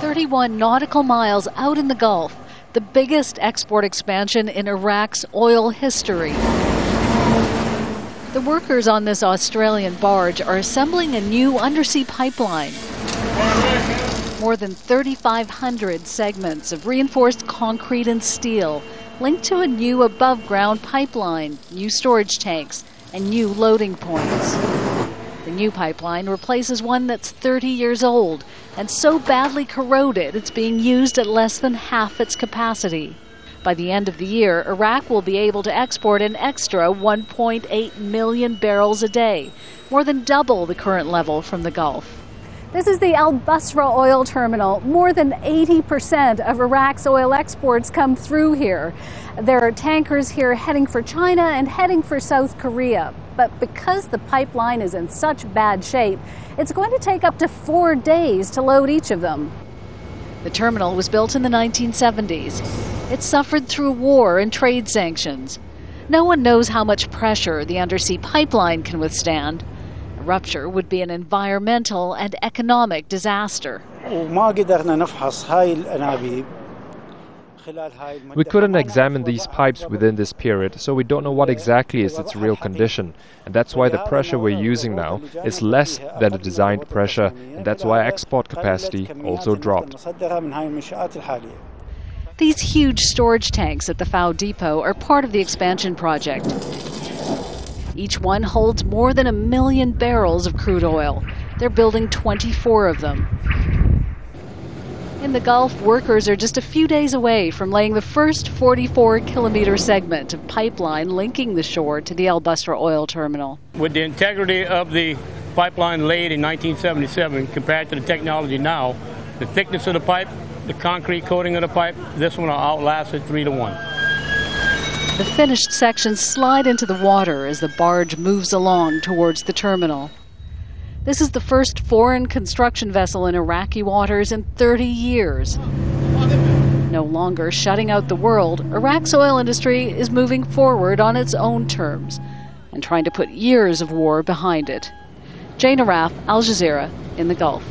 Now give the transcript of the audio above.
31 nautical miles out in the Gulf, the biggest export expansion in Iraq's oil history. The workers on this Australian barge are assembling a new undersea pipeline. More than 3,500 segments of reinforced concrete and steel linked to a new above-ground pipeline, new storage tanks, and new loading points. The new pipeline replaces one that's 30 years old and so badly corroded it's being used at less than half its capacity. By the end of the year, Iraq will be able to export an extra 1.8 million barrels a day, more than double the current level from the Gulf. This is the BASRAH oil terminal. More than 80% of Iraq's oil exports come through here. There are tankers here heading for China and heading for South Korea. But because the pipeline is in such bad shape, it's going to take up to 4 days to load each of them. The terminal was built in the 1970s. It suffered through war and trade sanctions. No one knows how much pressure the undersea pipeline can withstand. A rupture would be an environmental and economic disaster. We couldn't examine these pipes within this period, so we don't know what exactly is its real condition. And that's why the pressure we're using now is less than the designed pressure, and that's why export capacity also dropped. These huge storage tanks at the FAO depot are part of the expansion project. Each one holds more than 1 million barrels of crude oil. They're building 24 of them. In the Gulf, workers are just a few days away from laying the first 44-kilometer segment of pipeline linking the shore to the BASRAH oil terminal. With the integrity of the pipeline laid in 1977 compared to the technology now, the thickness of the pipe, the concrete coating of the pipe, this one will outlast it 3 to 1. The finished sections slide into the water as the barge moves along towards the terminal. This is the first foreign construction vessel in Iraqi waters in 30 years. No longer shutting out the world, Iraq's oil industry is moving forward on its own terms and trying to put years of war behind it. Arraf, Al Jazeera, in the Gulf.